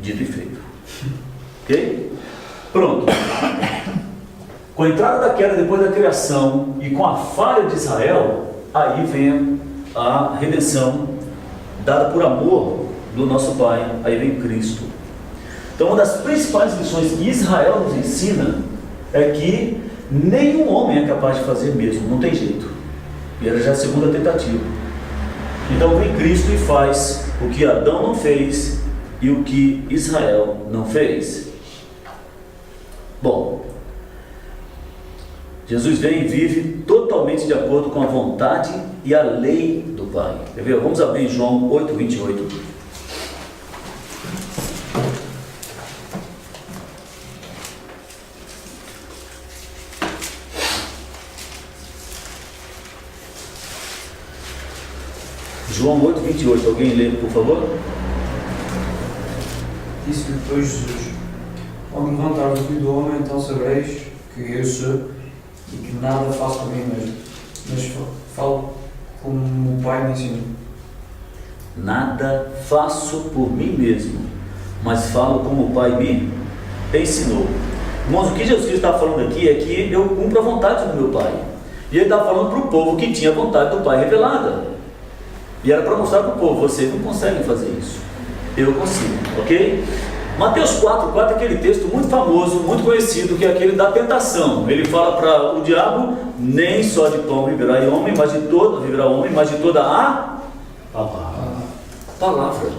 Dito e feito. Ok? Pronto. Com a entrada da queda depois da criação e com a falha de Israel, aí vem a redenção dada por amor do nosso Pai, aí vem Cristo. Então, uma das principais lições que Israel nos ensina é que nenhum homem é capaz de fazer mesmo, não tem jeito. E era já a segunda tentativa. Então vem Cristo e faz o que Adão não fez e o que Israel não fez. Bom, Jesus vem e vive totalmente de acordo com a vontade e a lei do Pai. Quer ver? Vamos abrir em João 8:28. João 8:28. Alguém lê, por favor? Disse depois Jesus: quando levantar o Filho do Homem, então sabereis que eu sou e que nada faço por mim mesmo, mas falo como o Pai me ensinou. Nada faço por mim mesmo, mas falo como o Pai me ensinou. Irmãos, o que Jesus está falando aqui é que eu cumpro a vontade do meu Pai. E ele está falando para o povo que tinha a vontade do Pai revelada. E era para mostrar para o povo: vocês não conseguem fazer isso, eu consigo, ok? Mateus 4:4 é aquele texto muito famoso, muito conhecido, que é aquele da tentação. Ele fala para o diabo: nem só de pão viverá o homem, mas de toda a palavra.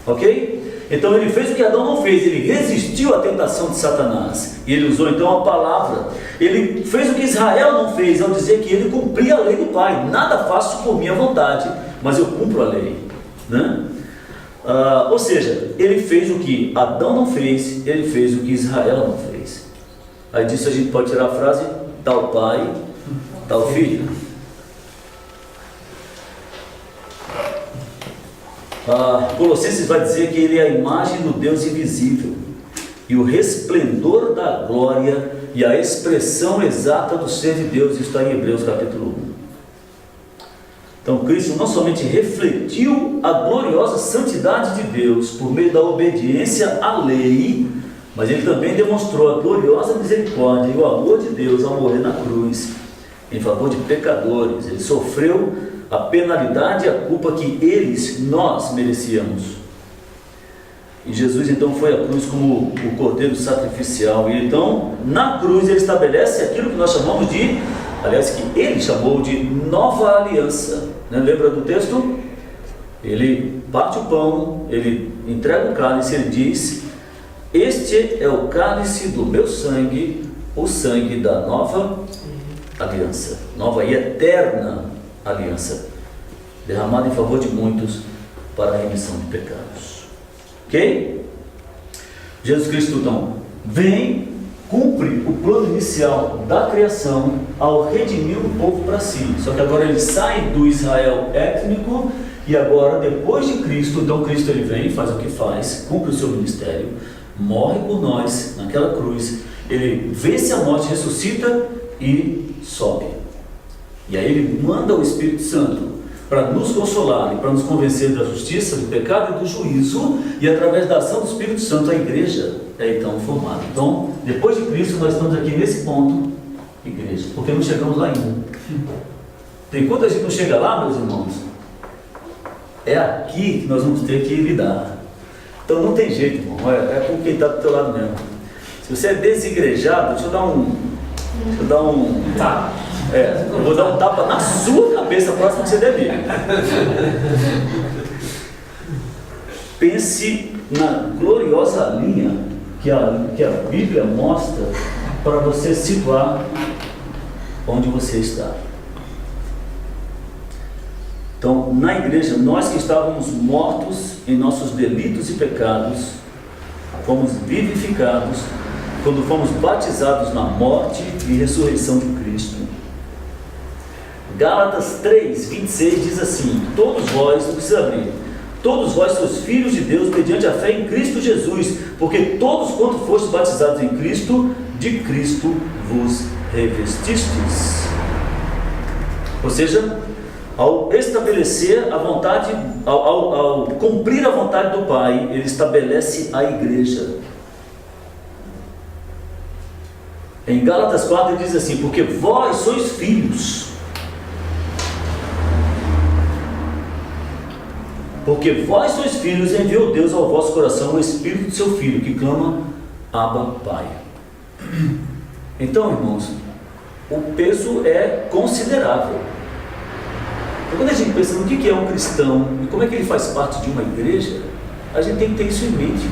Ok? Então ele fez o que Adão não fez, ele resistiu à tentação de Satanás. E ele usou então a palavra. Ele fez o que Israel não fez, ao dizer que ele cumpria a lei do Pai. Nada faço por minha vontade, mas eu cumpro a lei, né? Ou seja, ele fez o que Adão não fez, ele fez o que Israel não fez. Aí disso a gente pode tirar a frase: tal pai, tal filho. Colossenses vai dizer que ele é a imagem do Deus invisível e o resplendor da glória e a expressão exata do ser de Deus. Isso está em Hebreus capítulo 1. Então Cristo não somente refletiu a gloriosa santidade de Deus por meio da obediência à lei, mas ele também demonstrou a gloriosa misericórdia e o amor de Deus ao morrer na cruz em favor de pecadores. Ele sofreu a penalidade e a culpa que nós merecíamos. E Jesus então foi à cruz como o cordeiro sacrificial. E então na cruz ele estabelece aquilo que nós chamamos de, aliás, que ele chamou de nova aliança. Lembra do texto? Ele parte o pão, ele entrega o cálice, ele diz: este é o cálice do meu sangue, o sangue da nova aliança, nova e eterna aliança, derramada em favor de muitos para a remissão de pecados. Ok? Jesus Cristo então vem, cumpre o plano inicial da criação ao redimir o povo para si. Só que agora ele sai do Israel étnico e agora, depois de Cristo, então Cristo ele vem, faz o que faz, cumpre o seu ministério, morre por nós naquela cruz, ele vence a morte, ressuscita e sobe. E aí ele manda o Espírito Santo para nos consolar e para nos convencer da justiça, do pecado e do juízo, e através da ação do Espírito Santo a igreja é então formada. Então, depois de Cristo, nós estamos aqui nesse ponto, igreja, porque não chegamos lá ainda. Tem quando a gente não chega lá, meus irmãos, é aqui que nós vamos ter que lidar. Então não tem jeito, irmão, é com quem está do teu lado mesmo. Se você é desigrejado, deixa eu dar um Tá. eu vou dar um tapa na sua cabeça próximo que você deve ir. Pense na gloriosa linha que a Bíblia mostra para você situar onde você está. Então, na igreja, nós que estávamos mortos em nossos delitos e pecados, fomos vivificados quando fomos batizados na morte e ressurreição de Cristo. Gálatas 3:26 diz assim: todos vós, não precisa abrir, todos vós sois filhos de Deus mediante a fé em Cristo Jesus, porque todos quanto fostes batizados em Cristo, de Cristo vos revestistes. Ou seja, Ao estabelecer a vontade, ao cumprir a vontade do Pai, ele estabelece a igreja. Em Gálatas 4 ele diz assim: porque vós sois filhos. Porque vós sois filhos, e enviou Deus ao vosso coração o Espírito de seu Filho, que clama: Abba, Pai. Então, irmãos, o peso é considerável. Então, quando a gente pensa no que é um cristão e como é que ele faz parte de uma igreja, a gente tem que ter isso em mente.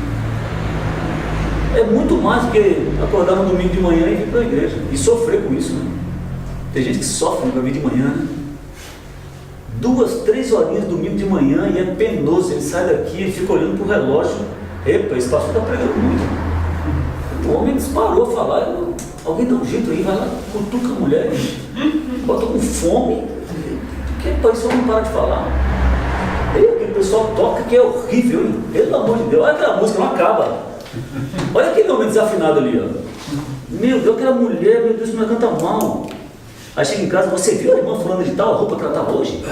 É muito mais do que acordar no domingo de manhã e vir para a igreja e sofrer com isso, né? Tem gente que sofre para vir de manhã, né? 2, 3 horinhas domingo de manhã e é penoso. Ele sai daqui e fica olhando para o relógio. Epa, esse pastor está pregando muito. O homem disparou a falar. Alguém dá um jeito aí, vai lá, cutuca a mulher, bota com fome. Porque isso não para de falar. E aquele pessoal toca que é horrível, hein? Pelo amor de Deus, olha aquela música, não acaba. Olha aquele homem desafinado ali, ó. Meu Deus, aquela mulher, meu Deus, como ela canta mal. Aí chega em casa, você viu a irmã fulana de tal, a roupa que ela está hoje?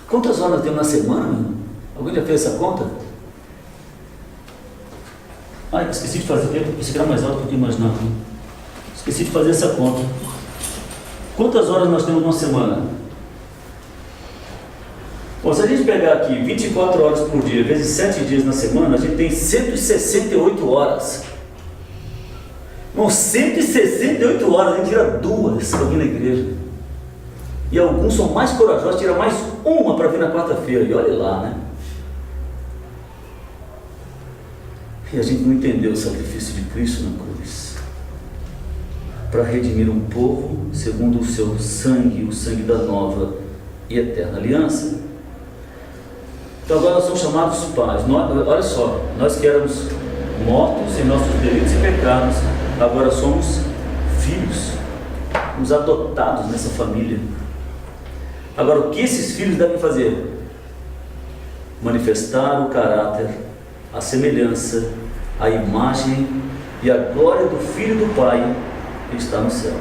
Quantas horas temos na semana, meu irmão? Alguém já fez essa conta? Ah, esqueci de fazer, esse aqui era mais alto do que eu imaginava. Esqueci de fazer essa conta. Quantas horas nós temos numa semana? Bom, se a gente pegar aqui 24 horas por dia, vezes 7 dias na semana, a gente tem 168 horas. Bom, 168 horas, a gente tira 2 para vir na igreja. E alguns são mais corajosos, tiram mais uma para vir na quarta-feira. E olha lá, né? E a gente não entendeu o sacrifício de Cristo na cruz para redimir um povo segundo o seu sangue, o sangue da nova e eterna aliança. Então agora nós somos chamados pais. Olha só, nós que éramos mortos em nossos delitos e pecados, agora somos filhos, fomos adotados nessa família. Agora, o que esses filhos devem fazer? Manifestar o caráter, a semelhança, a imagem e a glória do Filho do Pai que está no céu.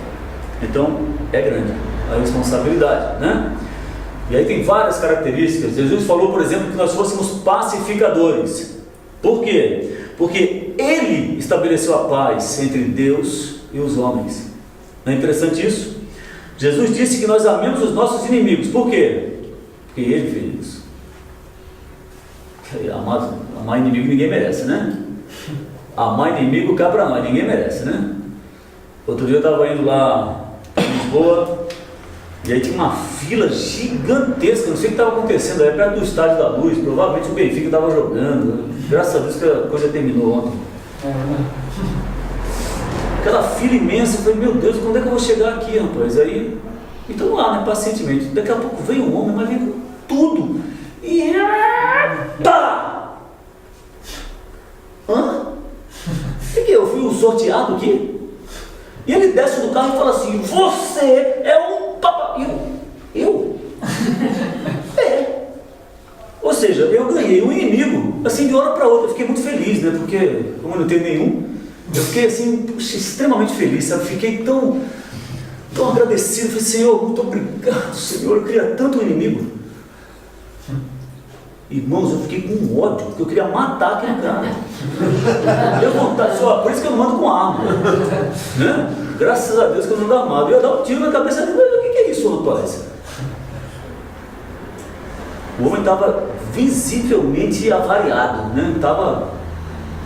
Então, é grande a responsabilidade, né? E aí tem várias características. Jesus falou, por exemplo, que nós fôssemos pacificadores. Por quê? Porque Ele estabeleceu a paz entre Deus e os homens. Não é interessante isso? Jesus disse que nós amemos os nossos inimigos. Por quê? Porque Ele fez isso. Amar inimigo ninguém merece, né? Amar inimigo cá para nós, ninguém merece, né? Outro dia eu estava indo lá em Lisboa, e aí tinha uma fila gigantesca, não sei o que estava acontecendo, aí perto do Estádio da Luz, provavelmente o Benfica estava jogando, graças a Deus que a coisa terminou ontem. Aquela fila imensa, eu falei, meu Deus, quando é que eu vou chegar aqui, rapaz? Aí, então lá, né, pacientemente, daqui a pouco veio um homem, mas veio com tudo, e eita! Hã? O que eu fui o sorteado aqui? E ele desce do carro e fala assim, você é um papai. Eu? É. Ou seja, eu ganhei um inimigo, assim, de hora para outra. Eu fiquei muito feliz, né? Porque, como eu não tenho nenhum, eu fiquei assim, extremamente feliz, sabe? Fiquei tão agradecido. Falei, Senhor, muito obrigado, Senhor. Eu queria tanto um inimigo. Irmãos, eu fiquei com ódio, porque eu queria matar aquele cara. Deu vontade, só, por isso que eu não ando com arma, né? Graças a Deus que eu não ando armado. Eu ia dar um tiro na cabeça dele, mas o que é isso, rapaz? O homem estava visivelmente avariado, né? Estava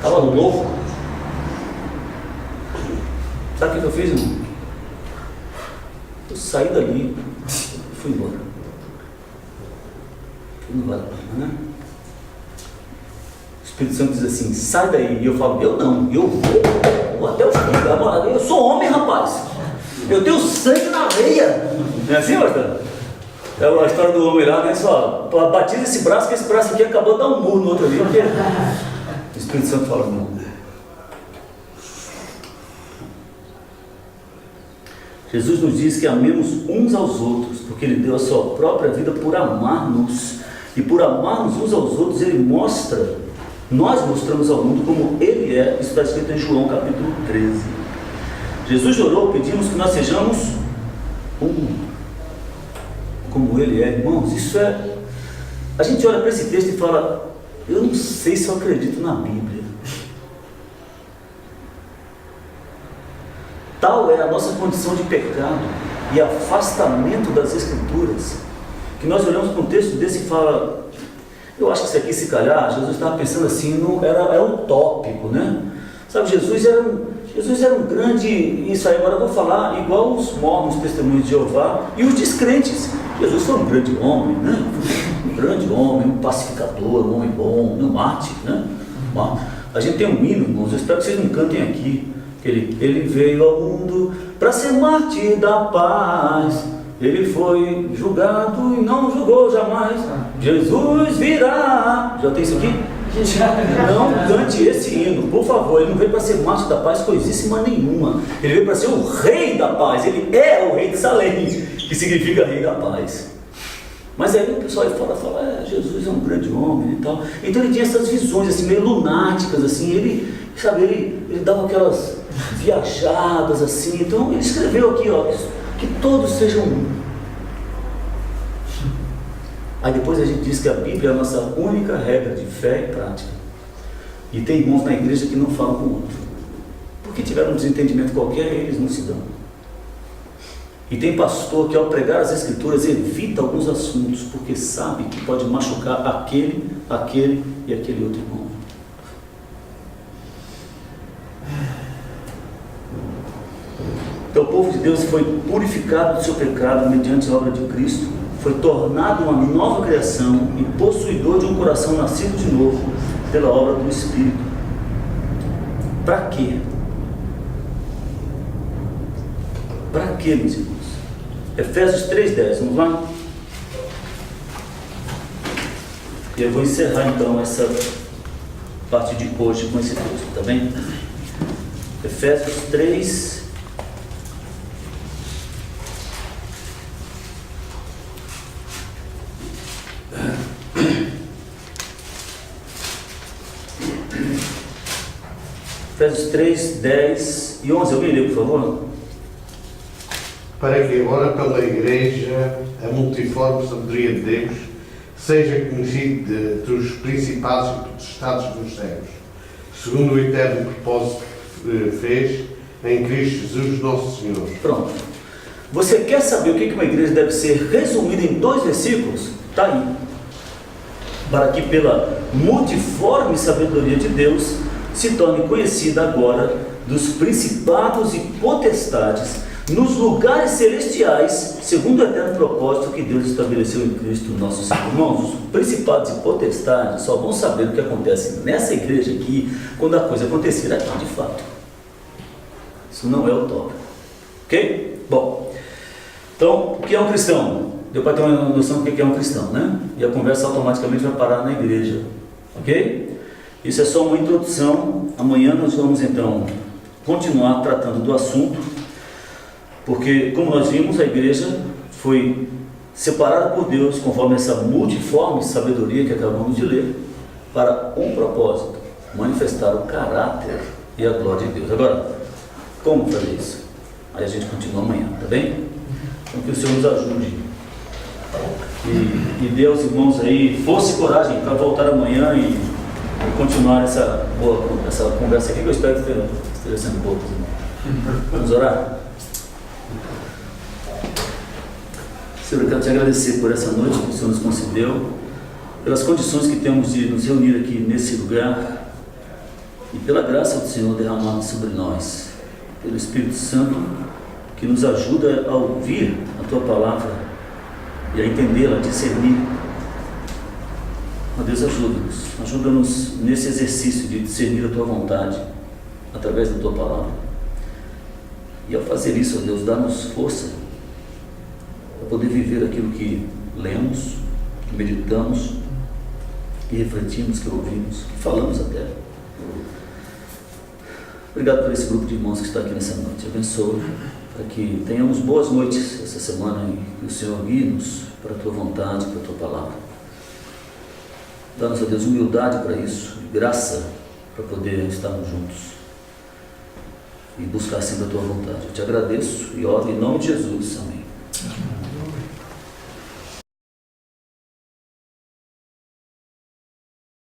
louco. Sabe o que eu fiz, irmão? Eu saí dali e fui embora. Não vale a pena, né? O Espírito Santo diz assim, sai daí. E eu falo, eu não, eu vou até o fim. Eu sou homem, rapaz. Eu tenho sangue na veia. Não é assim, pastor? É a história do homem lá, né? Só batiza esse braço, que esse braço aqui acabou de dar um murro no outro ali. Porque o Espírito Santo fala, não. Jesus nos diz que amemos uns aos outros, porque Ele deu a sua própria vida por amar-nos. E por amarmos uns aos outros, nós mostramos ao mundo como Ele é. Isso está escrito em João capítulo 13. Jesus orou, pedimos que nós sejamos como Ele é, irmãos. Isso é... A gente olha para esse texto e fala, eu não sei se eu acredito na Bíblia. Tal é a nossa condição de pecado e afastamento das Escrituras, que nós olhamos para um texto desse e fala, eu acho que isso aqui, se calhar, Jesus estava pensando assim, era utópico, né? Sabe, Jesus era um grande, isso aí agora eu vou falar, igual os mormons, testemunhos de Jeová e os descrentes. Jesus foi um grande homem, né? Um grande homem, um pacificador, um homem bom, um mártir, né? A gente tem um hino, irmãos, eu espero que vocês não cantem aqui. Ele veio ao mundo para ser mártir da paz. Ele foi julgado e não julgou jamais. Jesus virá. Já tem isso aqui? Não cante esse hino, por favor. Ele não veio para ser mártir da paz coisíssima nenhuma. Ele veio para ser o rei da paz. Ele é o rei de Salém, que significa rei da paz. Mas aí o pessoal aí fora fala, Jesus é um grande homem e tal. Então ele tinha essas visões assim, meio lunáticas, assim. Ele dava aquelas viajadas assim. Então ele escreveu aqui, ó, que todos sejam um. Aí depois a gente diz que a Bíblia é a nossa única regra de fé e prática. E tem irmãos na igreja que não falam com o outro, porque tiveram um desentendimento qualquer e eles não se dão. E tem pastor que ao pregar as Escrituras evita alguns assuntos, porque sabe que pode machucar aquele e aquele outro irmão. Então o povo de Deus foi purificado do seu pecado mediante a obra de Cristo, foi tornado uma nova criação e possuidor de um coração nascido de novo pela obra do Espírito. Para quê? Para quê, meus irmãos? Efésios 3,10, vamos lá? E eu vou encerrar então essa parte de hoje com esse texto, tá bem? Efésios 3. Efésios 3, 10 e 11, alguém lê, por favor? Para que agora pela Igreja a multiforme sabedoria de Deus seja conhecida dos principados e potestades dos céus, segundo o eterno propósito que fez em Cristo Jesus nosso Senhor. Pronto. Você quer saber o que uma igreja deve ser resumida em 2 versículos? Está aí. Para que pela multiforme sabedoria de Deus se torne conhecida agora dos principados e potestades nos lugares celestiais, segundo o eterno propósito que Deus estabeleceu em Cristo nosso Senhor. Irmãos, os principados e potestades só vão saber o que acontece nessa igreja aqui quando a coisa acontecer aqui de fato. Isso não é utópico. Ok? Bom, então, o que é um cristão? Deu para ter uma noção do que é um cristão, né? E a conversa automaticamente vai parar na igreja. Ok? Isso é só uma introdução. Amanhã nós vamos então continuar tratando do assunto, porque, como nós vimos, a igreja foi separada por Deus, conforme essa multiforme sabedoria que acabamos de ler, para um propósito: manifestar o caráter e a glória de Deus. Agora, como fazer isso? Aí a gente continua amanhã, tá bem? Então que o Senhor nos ajude e dê aos irmãos aí força e coragem para voltar amanhã e continuar essa conversa aqui, que eu espero que esteja sendo boa. Vamos orar? Senhor, eu quero te agradecer por essa noite que o Senhor nos concedeu, pelas condições que temos de nos reunir aqui nesse lugar e pela graça do Senhor derramada sobre nós, pelo Espírito Santo que nos ajuda a ouvir a Tua Palavra e a entendê-la, a discernir. Ó Deus, ajuda-nos nesse exercício de discernir a Tua vontade através da Tua Palavra. E ao fazer isso, ó Deus, dá-nos força para poder viver aquilo que lemos, que meditamos, que refletimos, que ouvimos, que falamos até. Obrigado por esse grupo de irmãos que está aqui nessa noite. Abençoa para que tenhamos boas noites essa semana e que o Senhor guie-nos para a Tua vontade, para a Tua Palavra. Dá-nos, ó Deus, humildade para isso e graça para poder estarmos juntos e buscar sempre a Tua vontade. Eu te agradeço e oro em nome de Jesus. Amém.